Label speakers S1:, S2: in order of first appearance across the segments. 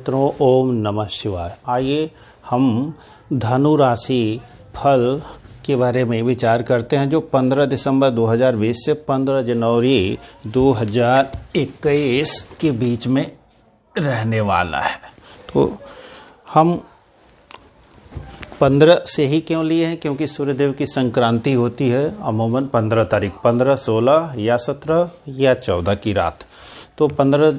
S1: मित्रों, ओम नमः शिवाय। आइए हम धनु राशि फल के बारे में विचार करते हैं जो 15 दिसंबर 2020 से 15 जनवरी 2021 के बीच में रहने वाला है। तो हम 15 से ही क्यों लिए हैं? क्योंकि सूर्यदेव की संक्रांति होती है अमूमन 15 तारीख, 15, 16 या 17 या 14 की रात। तो 15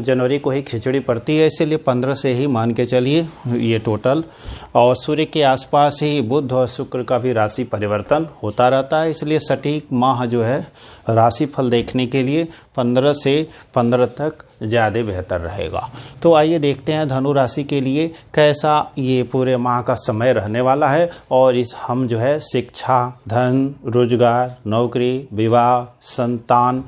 S1: जनवरी को ही खिचड़ी पड़ती है, इसीलिए 15 से ही मान के चलिए ये टोटल। और सूर्य के आसपास ही बुध और शुक्र का भी राशि परिवर्तन होता रहता है, इसलिए सटीक माह जो है राशि फल देखने के लिए 15 से 15 तक ज़्यादा बेहतर रहेगा। तो आइए देखते हैं धनु राशि के लिए कैसा ये पूरे माह का समय रहने वाला है। और इस हम जो है शिक्षा, धन, रोजगार, नौकरी, विवाह, संतान,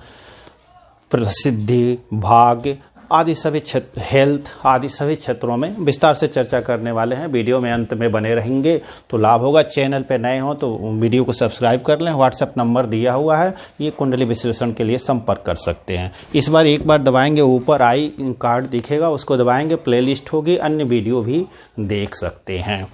S1: प्रसिद्धि, भाग्य आदि सभी क्षेत्र, हेल्थ आदि सभी क्षेत्रों में विस्तार से चर्चा करने वाले हैं। वीडियो में अंत में बने रहेंगे तो लाभ होगा। चैनल पे नए हो तो वीडियो को सब्सक्राइब कर लें। व्हाट्सएप नंबर दिया हुआ है, ये कुंडली विश्लेषण के लिए संपर्क कर सकते हैं। इस बार एक बार दबाएंगे, ऊपर आई कार्ड दिखेगा, उसको दबाएंगे, प्लेलिस्ट होगी, अन्य वीडियो भी देख सकते हैं।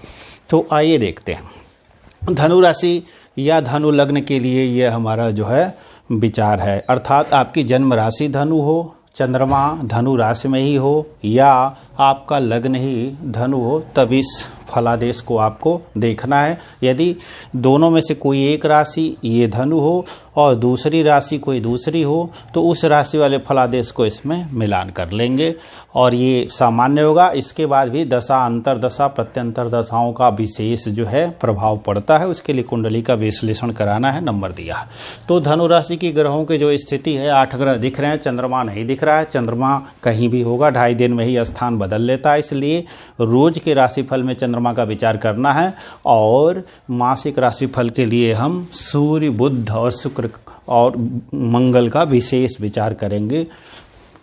S1: तो आइए देखते हैं धनु राशि या धनु लग्न के लिए ये हमारा जो है विचार है। अर्थात आपकी जन्म राशि धनु हो, चंद्रमा धनु राशि में ही हो, या आपका लग्न ही धनु हो, तब इस फलादेश को आपको देखना है। यदि दोनों में से कोई एक राशि ये धनु हो और दूसरी राशि कोई दूसरी हो तो उस राशि वाले फलादेश को इसमें मिलान कर लेंगे और ये सामान्य होगा। इसके बाद भी दशा, अंतरदशा, प्रत्यंतर दशाओं का विशेष जो है प्रभाव पड़ता है, उसके लिए कुंडली का विश्लेषण कराना है, नंबर दिया है। तो धनु राशि की ग्रहों की जो स्थिति है, 8 ग्रह दिख रहे हैं, चंद्रमा नहीं दिख रहा है। चंद्रमा कहीं भी होगा, 2.5 दिन में ही स्थान बदल लेता है, इसलिए रोज के राशिफल में चंद्रमा का विचार करना है। और मासिक राशिफल के लिए हम सूर्य, बुध और शुक्र और मंगल का विशेष विचार करेंगे,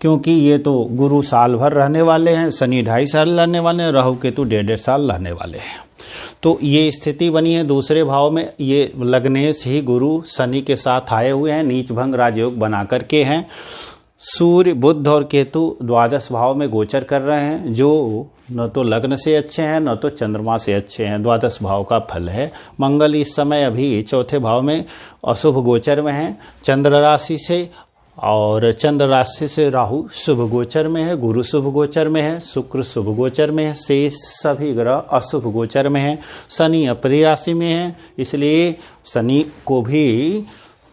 S1: क्योंकि ये तो गुरु साल भर रहने वाले हैं, शनि 2.5 साल रहने वाले हैं, राहु केतु 1.5 साल रहने वाले हैं। तो ये स्थिति बनी है। दूसरे भाव में ये लग्नेश ही गुरु शनि के साथ आए हुए हैं, नीच भंग राजयोग बना करके हैं। सूर्य, बुध और केतु द्वादश भाव में गोचर कर रहे हैं, जो न तो लग्न से अच्छे हैं न तो चंद्रमा से अच्छे हैं। द्वादश भाव का फल है। मंगल इस समय अभी चौथे भाव में अशुभ गोचर में है चंद्र राशि से, और चंद्र राशि से राहु शुभ गोचर में है, गुरु शुभ गोचर में है, शुक्र शुभ गोचर में है, शेष सभी ग्रह अशुभ गोचर में है। शनि अपनी राशि में है, इसलिए शनि को भी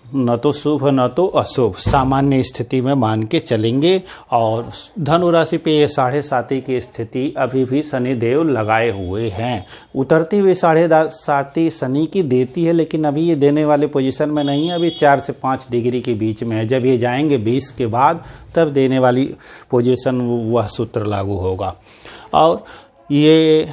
S1: न तो शुभ न तो अशुभ सामान्य स्थिति में मान के चलेंगे। और धनु राशि पे ये 7.5 की स्थिति अभी भी शनि देव लगाए हुए हैं। उतरती हुई 7.5 शनि की देती है, लेकिन अभी ये देने वाले पोजीशन में नहीं है, अभी 4 से 5 डिग्री के बीच में है। जब ये जाएंगे 20 के बाद तब देने वाली पोजीशन वह सूत्र लागू होगा। और ये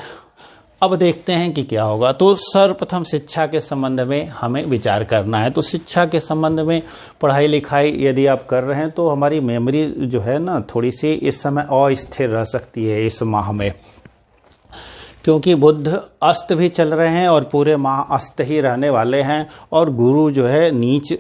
S1: अब देखते हैं कि क्या होगा। तो सर्वप्रथम शिक्षा के संबंध में हमें विचार करना है। तो शिक्षा के संबंध में पढ़ाई लिखाई यदि आप कर रहे हैं तो हमारी मेमोरी जो है ना थोड़ी सी इस समय अस्थिर रह सकती है इस माह में, क्योंकि बुध अस्त भी चल रहे हैं और पूरे माह अस्त ही रहने वाले हैं। और गुरु जो है नीच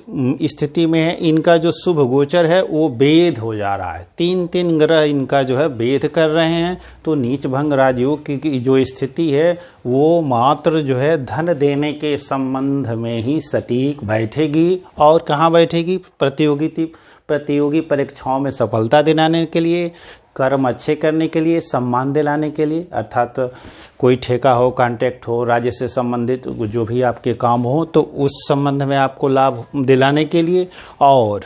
S1: स्थिति में है, इनका जो शुभ गोचर है वो वेद हो जा रहा है। 3 ग्रह इनका जो है वेद कर रहे हैं। तो नीच भंग राजयोग की जो स्थिति है वो मात्र जो है धन देने के संबंध में ही सटीक बैठेगी। और कहाँ बैठेगी? प्रतियोगी परीक्षाओं में सफलता दिलाने के लिए, कर्म अच्छे करने के लिए, सम्मान दिलाने के लिए, अर्थात कोई ठेका हो, कॉन्ट्रैक्ट हो, राज्य से संबंधित जो भी आपके काम हो तो उस संबंध में आपको लाभ दिलाने के लिए। और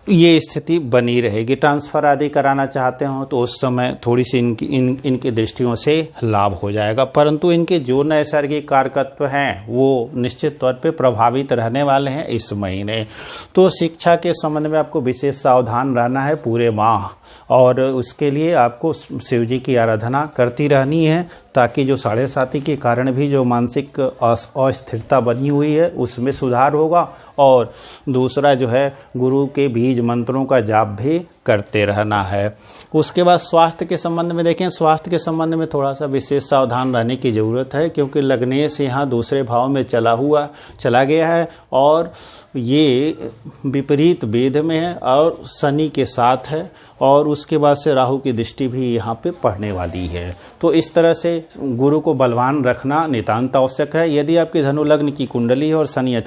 S1: ये स्थिति बनी रहेगी। ट्रांसफ़र आदि कराना चाहते हो तो उस समय थोड़ी सी इनकी दृष्टियों से लाभ हो जाएगा, परंतु इनके जो नैसर्गिक कारकत्व हैं वो निश्चित तौर पे प्रभावित रहने वाले हैं इस महीने। तो शिक्षा के संबंध में आपको विशेष सावधान रहना है पूरे माह, और उसके लिए आपको शिव जी की आराधना करती रहनी है, ताकि जो 7.5 के कारण भी जो मानसिक अस्थिरता बनी हुई है उसमें सुधार होगा। और दूसरा जो है गुरु के बीज मंत्रों का जाप भी करते रहना है। उसके बाद स्वास्थ्य के संबंध में देखें, स्वास्थ्य के संबंध में थोड़ा सा विशेष सावधान रहने की ज़रूरत है, क्योंकि लग्नेश यहाँ दूसरे भाव में चला गया है और ये विपरीत वेद में है और शनि के साथ है, और उसके बाद से राहु की दृष्टि भी यहाँ पे पड़ने वाली है। तो इस तरह से गुरु को बलवान रखना नितांत आवश्यक है। यदि आपकी धनु लग्न की कुंडली है और शनि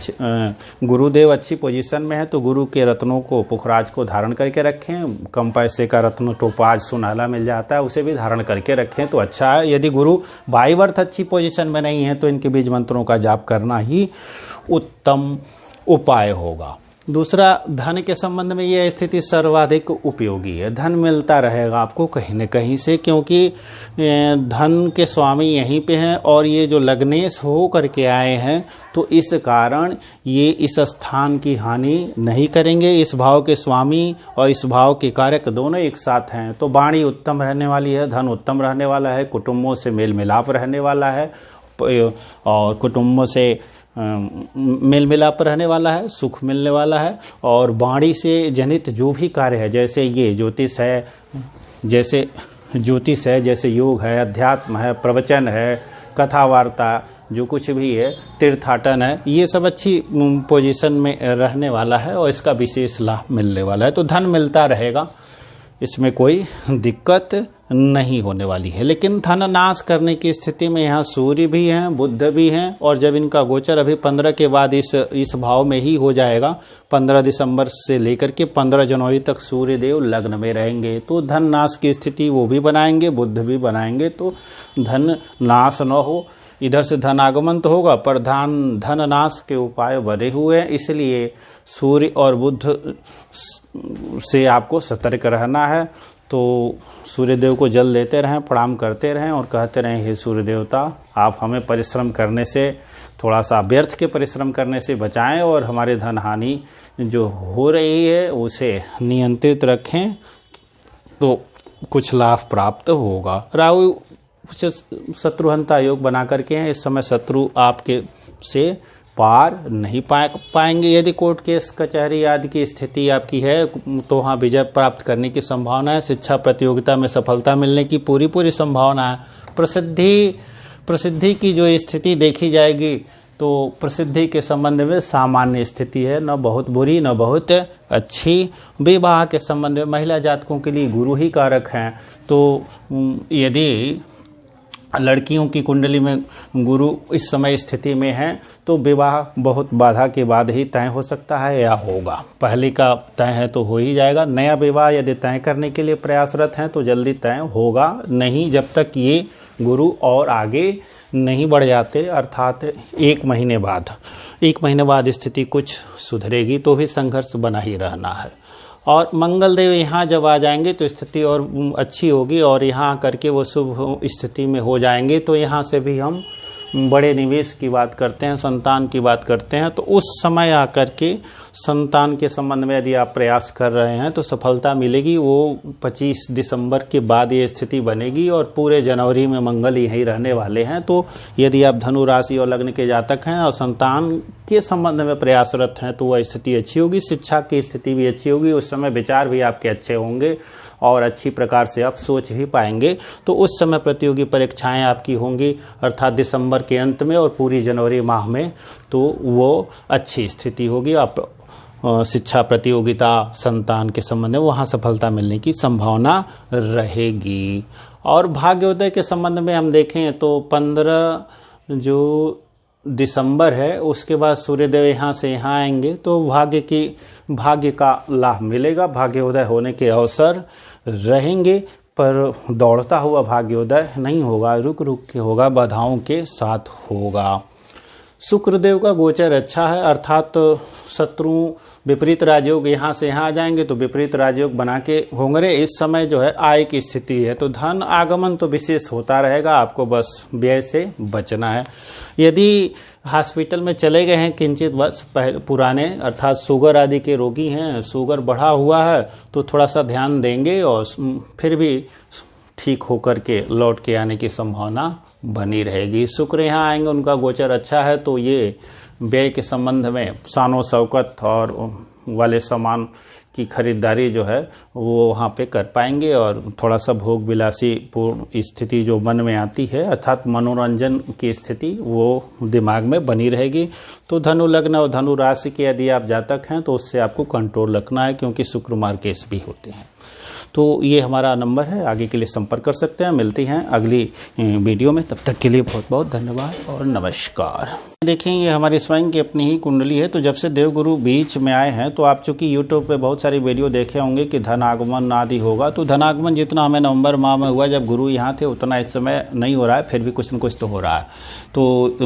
S1: गुरुदेव अच्छी पोजीशन में है तो गुरु के रत्नों को, पुखराज को धारण करके रखें। कम पैसे का रत्न टोपाज सुनहला मिल जाता है, उसे भी धारण करके रखें तो अच्छा है। यदि गुरु बाई बर्थ अच्छी पोजीशन में नहीं है तो इनके बीज मंत्रों का जाप करना ही उत्तम उपाय होगा। दूसरा, धन के संबंध में यह स्थिति सर्वाधिक उपयोगी है। धन मिलता रहेगा आपको कहीं न कहीं से, क्योंकि धन के स्वामी यहीं पे हैं और ये जो लग्नेश हो करके आए हैं तो इस कारण ये इस स्थान की हानि नहीं करेंगे। इस भाव के स्वामी और इस भाव के कारक दोनों एक साथ हैं तो वाणी उत्तम रहने वाली है, धन उत्तम रहने वाला है, कुटुंबों से मेल मिलाप रहने वाला है और कुटुंबों से मेल मिलाप रहने वाला है, सुख मिलने वाला है। और वाणी से जनित जो भी कार्य है, जैसे ये ज्योतिष है, जैसे योग है, अध्यात्म है, प्रवचन है, कथा वार्ता जो कुछ भी है, तीर्थाटन है, ये सब अच्छी पोजीशन में रहने वाला है और इसका विशेष लाभ मिलने वाला है। तो धन मिलता रहेगा, इसमें कोई दिक्कत नहीं होने वाली है। लेकिन धन नाश करने की स्थिति में यहाँ सूर्य भी हैं, बुध भी हैं, और जब इनका गोचर अभी 15 के बाद इस भाव में ही हो जाएगा, 15 दिसंबर से लेकर के 15 जनवरी तक सूर्य देव लग्न में रहेंगे तो धन नाश की स्थिति वो भी बनाएंगे, बुध भी बनाएंगे, तो धन नाश न हो। इधर से धन आगमन तो होगा पर धन नाश के उपाय बने हुए हैं, इसलिए सूर्य और बुध से आपको सतर्क रहना है। तो सूर्यदेव को जल देते रहें, प्रणाम करते रहें और कहते रहें, हे सूर्य देवता, आप हमें परिश्रम करने से, थोड़ा सा व्यर्थ के परिश्रम करने से बचाएं और हमारे धन हानि जो हो रही है उसे नियंत्रित रखें तो कुछ लाभ प्राप्त होगा। राहु शत्रुहंता योग बना करके हैं, इस समय शत्रु आपके से पार नहीं पाएंगे। यदि कोर्ट केस कचहरी आदि की स्थिति आपकी है तो वहाँ विजय प्राप्त करने की संभावना है। शिक्षा प्रतियोगिता में सफलता मिलने की पूरी संभावना है। प्रसिद्धि की जो स्थिति देखी जाएगी तो प्रसिद्धि के संबंध में सामान्य स्थिति है, न बहुत बुरी न बहुत अच्छी। विवाह के संबंध में महिला जातकों के लिए गुरु ही कारक हैं, तो यदि लड़कियों की कुंडली में गुरु इस समय स्थिति में है तो विवाह बहुत बाधा के बाद ही तय हो सकता है या होगा। पहले का तय है तो हो ही जाएगा। नया विवाह यदि तय करने के लिए प्रयासरत हैं तो जल्दी तय होगा नहीं, जब तक ये गुरु और आगे नहीं बढ़ जाते, अर्थात 1 महीने बाद स्थिति कुछ सुधरेगी, तो भी संघर्ष बना ही रहना है। और मंगल देव यहाँ जब आ जाएंगे तो स्थिति और अच्छी होगी और यहाँ करके वो शुभ स्थिति में हो जाएंगे तो यहाँ से भी हम बड़े निवेश की बात करते हैं, संतान की बात करते हैं। तो उस समय आकर के संतान के संबंध में यदि आप प्रयास कर रहे हैं तो सफलता मिलेगी। वो 25 दिसंबर के बाद ये स्थिति बनेगी और पूरे जनवरी में मंगल यहीं रहने वाले हैं। तो यदि आप धनु राशि और लग्न के जातक हैं और संतान के संबंध में प्रयासरत हैं तो वह स्थिति अच्छी होगी। शिक्षा की स्थिति भी अच्छी होगी, उस समय विचार भी आपके अच्छे होंगे और अच्छी प्रकार से आप सोच भी पाएंगे। तो उस समय प्रतियोगी परीक्षाएं आपकी होंगी, अर्थात दिसंबर के अंत में और पूरी जनवरी माह में, तो वो अच्छी स्थिति होगी। आप शिक्षा प्रतियोगिता, संतान के संबंध में वहाँ सफलता मिलने की संभावना रहेगी। और भाग्योदय के संबंध में हम देखें तो 15 जो दिसंबर है उसके बाद सूर्यदेव यहाँ से यहाँ आएंगे तो भाग्य का लाभ मिलेगा, भाग्योदय होने के अवसर रहेंगे। पर दौड़ता हुआ भाग्योदय नहीं होगा, रुक के होगा, बाधाओं के साथ होगा। शुक्रदेव का गोचर अच्छा है, अर्थात शत्रु विपरीत राजयोग यहाँ से यहाँ आ जाएंगे तो विपरीत राजयोग बना के होंगे। इस समय जो है आय की स्थिति है तो धन आगमन तो विशेष होता रहेगा, आपको बस व्यय से बचना है। यदि हॉस्पिटल में चले गए हैं किंचित वर्ष पुराने, अर्थात शुगर आदि के रोगी हैं, शुगर बढ़ा हुआ है तो थोड़ा सा ध्यान देंगे और फिर भी ठीक होकर के लौट के आने की संभावना बनी रहेगी। शुक्र यहाँ आएंगे, उनका गोचर अच्छा है तो ये व्यय के संबंध में शानो शौकत और वाले सामान की खरीदारी जो है वो वहाँ पे कर पाएंगे, और थोड़ा सा भोग विलासी पूर्ण स्थिति जो मन में आती है अर्थात मनोरंजन की स्थिति वो दिमाग में बनी रहेगी। तो धनु लग्न और धनु राशि के यदि आप जातक हैं तो उससे आपको कंट्रोल रखना है, क्योंकि शुक्र मार्गेश भी होते हैं। तो ये हमारा नंबर है, आगे के लिए संपर्क कर सकते हैं। मिलती हैं अगली वीडियो में, तब तक के लिए बहुत बहुत धन्यवाद और नमस्कार। देखिए ये हमारी स्वयं की अपनी ही कुंडली है। तो जब से देवगुरु बीच में आए हैं तो आप चूंकि यूट्यूब पे बहुत सारी वीडियो देखे होंगे कि धन आगमन आदि होगा, तो धन आगमन जितना हमें नवंबर माह में हुआ जब गुरु यहाँ थे उतना इस समय नहीं हो रहा है, फिर भी कुछ न कुछ तो हो रहा है तो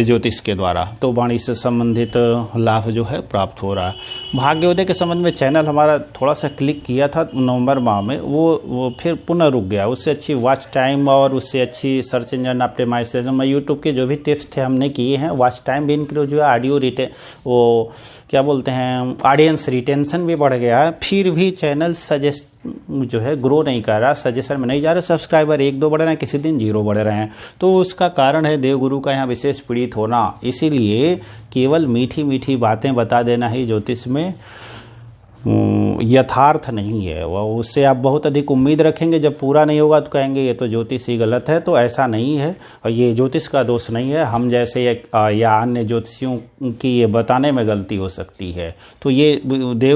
S1: ज्योतिष के द्वारा, तो वाणी से संबंधित लाभ जो है प्राप्त हो रहा है। भाग्योदय के संबंध में चैनल हमारा थोड़ा सा क्लिक किया था नवंबर माह में, वो फिर पुनः रुक गया। उससे अच्छी वॉच टाइम और उससे अच्छी सर्च इंजन ऑप्टिमाइजेशन में यूट्यूब के जो भी टिप्स थे हमने किए हैं, वॉच टाइम भी इंक्रीज हुआ, ऑडियो वो क्या बोलते हैं ऑडियंस रिटेंशन भी बढ़ गया है, फिर भी चैनल सजेस्ट जो है ग्रो नहीं कर रहा, सजेशन में नहीं जा रहा, सब्सक्राइबर 1-2 बढ़ रहे हैं, किसी दिन 0 बढ़ रहे हैं। तो उसका कारण है देवगुरु का यहाँ विशेष पीड़ित होना। इसीलिए केवल मीठी मीठी बातें बता देना ही ज्योतिष में यथार्थ नहीं है। वह उससे आप बहुत अधिक उम्मीद रखेंगे, जब पूरा नहीं होगा तो कहेंगे ये तो ज्योतिष ही गलत है। तो ऐसा नहीं है, और ये ज्योतिष का दोष नहीं है, हम जैसे या अन्य ज्योतिषियों की ये बताने में गलती हो सकती है। तो ये देव